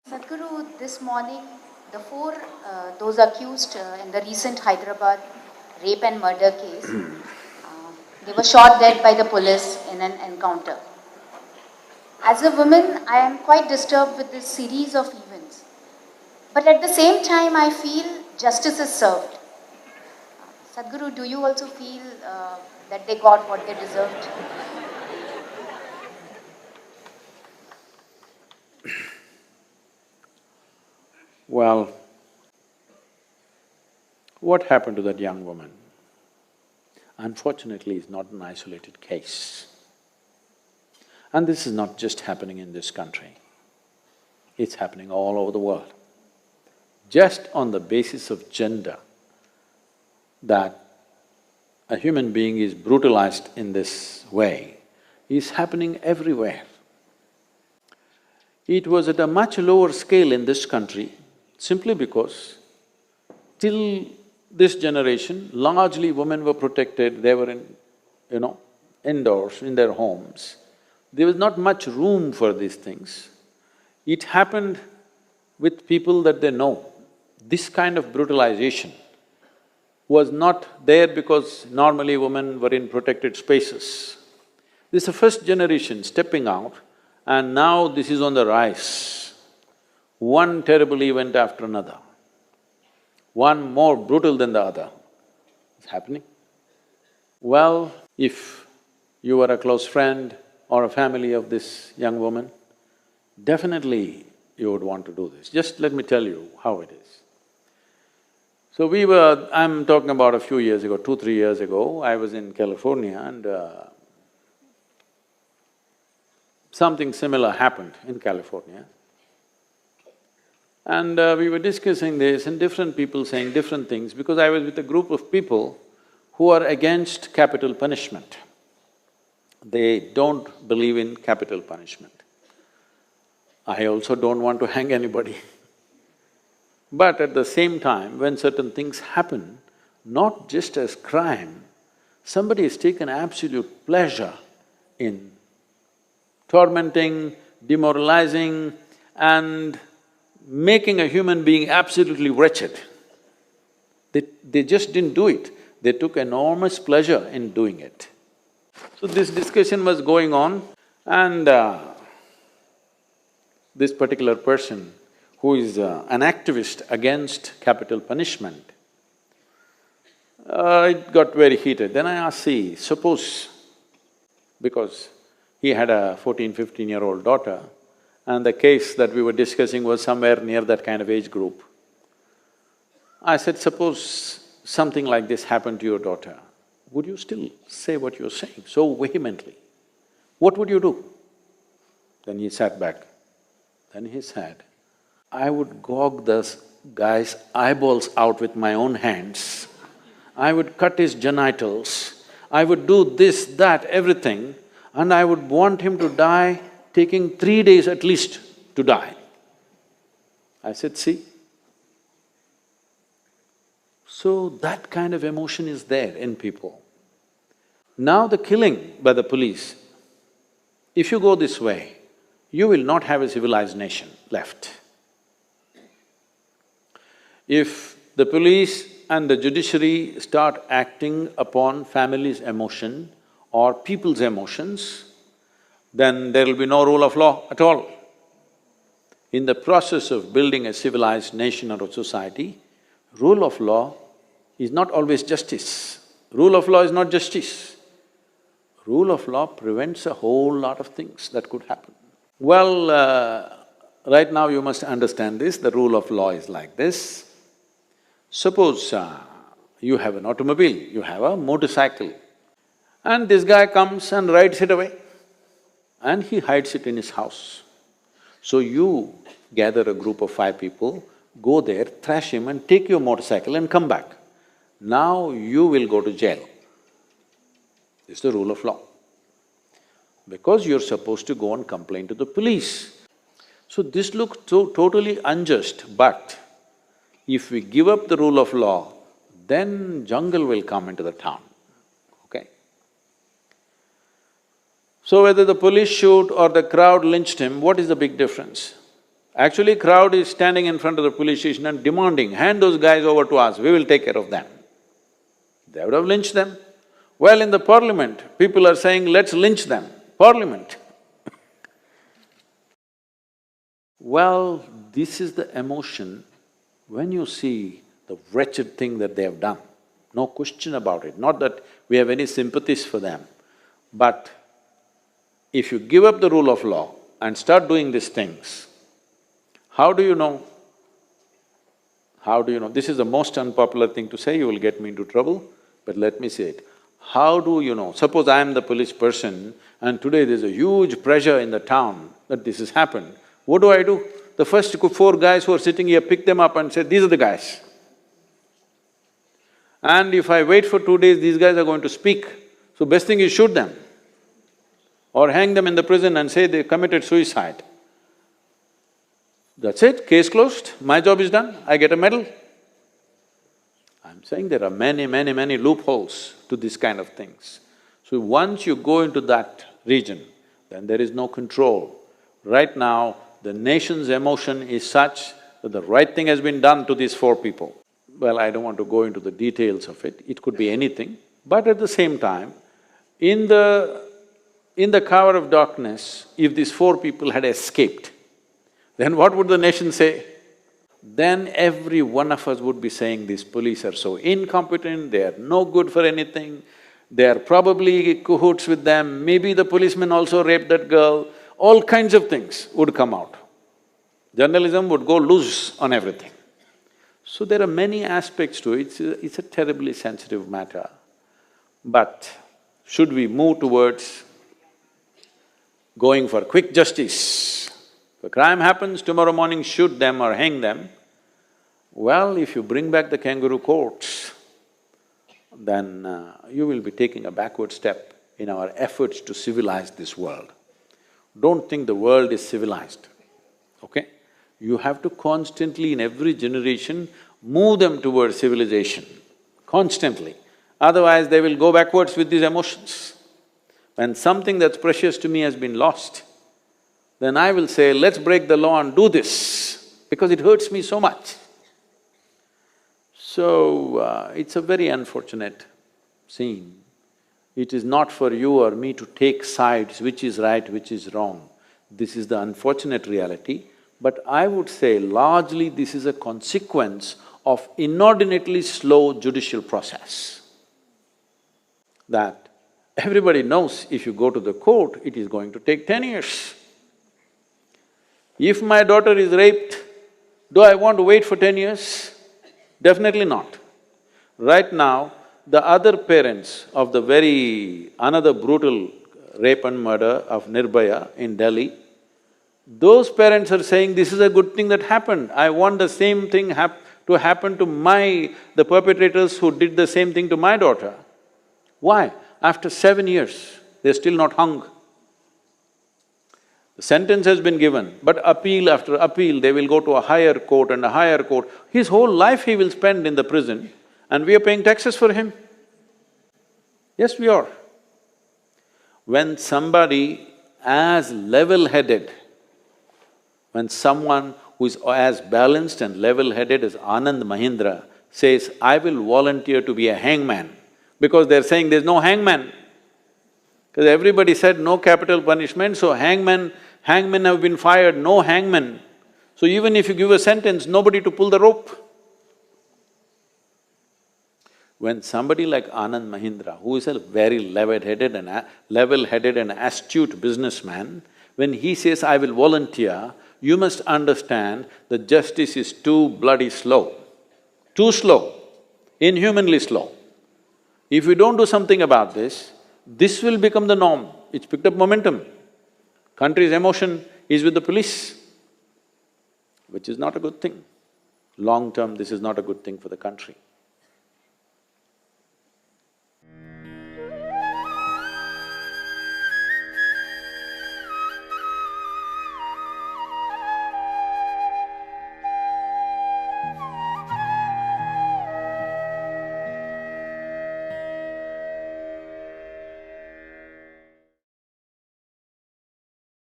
Sadhguru, this morning, those accused in the recent Hyderabad rape and murder case, they were shot dead by the police in an encounter. As a woman, I am quite disturbed with this series of events. But at the same time, I feel justice is served. Sadhguru, do you also feel that they got what they deserved? Well, what happened to that young woman? Unfortunately, is not an isolated case. And this is not just happening in this country, it's happening all over the world. Just on the basis of gender, that a human being is brutalized in this way is happening everywhere. It was at a much lower scale in this country simply because till this generation, largely women were protected, they were indoors, in their homes. There was not much room for these things. It happened with people that they know. This kind of brutalization was not there because normally women were in protected spaces. This is the first generation stepping out, and now this is on the rise. One terrible event after another, one more brutal than the other is happening. Well, if you were a close friend or a family of this young woman, definitely you would want to do this. Just let me tell you how it is. So I'm talking about a few years ago, 2-3 years ago, I was in California and something similar happened in California. And we were discussing this and different people saying different things because I was with a group of people who are against capital punishment. They don't believe in capital punishment. I also don't want to hang anybody. But at the same time, when certain things happen, not just as crime, somebody has taken absolute pleasure in tormenting, demoralizing and making a human being absolutely wretched. They just didn't do it, they took enormous pleasure in doing it. So this discussion was going on and this particular person who is an activist against capital punishment, it got very heated. Then I asked, see, suppose… because he had a 14-15-year-old daughter and the case that we were discussing was somewhere near that kind of age group. I said, suppose something like this happened to your daughter, would you still say what you're saying so vehemently? What would you do? Then he sat back. Then he said, I would gouge this guy's eyeballs out with my own hands, I would cut his genitals, I would do this, that, everything, and I would want him to die, taking 3 days at least to die. I said, see? So that kind of emotion is there in people. Now the killing by the police, if you go this way, you will not have a civilized nation left. If the police and the judiciary start acting upon families' emotion or people's emotions, then there will be no rule of law at all. In the process of building a civilized nation or a society, rule of law is not always justice. Rule of law is not justice. Rule of law prevents a whole lot of things that could happen. Well, right now you must understand this, the rule of law is like this. Suppose you have an automobile, you have a motorcycle, and this guy comes and rides it away and he hides it in his house. So you gather a group of 5 people, go there, thrash him and take your motorcycle and come back. Now you will go to jail. This is the rule of law. Because you're supposed to go and complain to the police. So this looks so totally unjust, but if we give up the rule of law, then jungle will come into the town, okay? So whether the police shoot or the crowd lynched him, what is the big difference? Actually, crowd is standing in front of the police station and demanding, hand those guys over to us, we will take care of them. They would have lynched them. Well, in the parliament, people are saying, let's lynch them. Parliament. Well, this is the emotion when you see the wretched thing that they have done. No question about it, not that we have any sympathies for them. But if you give up the rule of law and start doing these things, how do you know? How do you know? This is the most unpopular thing to say, you will get me into trouble, but let me say it. How do you know? Suppose I am the police person and today there's a huge pressure in the town that this has happened. What do? The first four guys who are sitting here pick them up and say, these are the guys. And if I wait for 2 days, these guys are going to speak. So best thing is shoot them or hang them in the prison and say they committed suicide. That's it, case closed, my job is done, I get a medal. I'm saying there are many loopholes to this kind of things. So once you go into that region, then there is no control. Right now, the nation's emotion is such that the right thing has been done to these four people. Well, I don't want to go into the details of it could be anything, but at the same time, in the cover of darkness, if these four people had escaped, then what would the nation say? Then every one of us would be saying, these police are so incompetent, they are no good for anything, they are probably cahoots with them, maybe the policeman also raped that girl, all kinds of things would come out. Journalism would go loose on everything. So there are many aspects to it, it's a terribly sensitive matter. But should we move towards going for quick justice? If a crime happens, tomorrow morning shoot them or hang them. Well, if you bring back the kangaroo courts, then you will be taking a backward step in our efforts to civilize this world. Don't think the world is civilized, okay? You have to constantly, in every generation, move them towards civilization, constantly. Otherwise, they will go backwards with these emotions. When something that's precious to me has been lost, then I will say, let's break the law and do this, because it hurts me so much. So, it's a very unfortunate scene. It is not for you or me to take sides, which is right, which is wrong. This is the unfortunate reality, but I would say largely this is a consequence of inordinately slow judicial process. That everybody knows if you go to the court, it is going to take 10 years. If my daughter is raped, do I want to wait for 10 years? Definitely not. Right now, the other parents of the another brutal rape and murder of Nirbhaya in Delhi, those parents are saying, this is a good thing that happened, I want the same thing to happen to the perpetrators who did the same thing to my daughter. Why? After 7 years, they're still not hung. The sentence has been given, but appeal after appeal, they will go to a higher court and a higher court. His whole life he will spend in the prison and we are paying taxes for him. Yes, we are. When somebody as level-headed, when someone who is as balanced and level-headed as Anand Mahindra says, I will volunteer to be a hangman, because they're saying there's no hangman. Because everybody said no capital punishment, so hangmen have been fired, no hangman. So even if you give a sentence, nobody to pull the rope. When somebody like Anand Mahindra, who is a very level-headed and astute businessman, when he says, I will volunteer, you must understand that justice is too bloody slow, too slow, inhumanly slow. If we don't do something about this will become the norm. It's picked up momentum. Country's emotion is with the police, which is not a good thing. Long term, this is not a good thing for the country.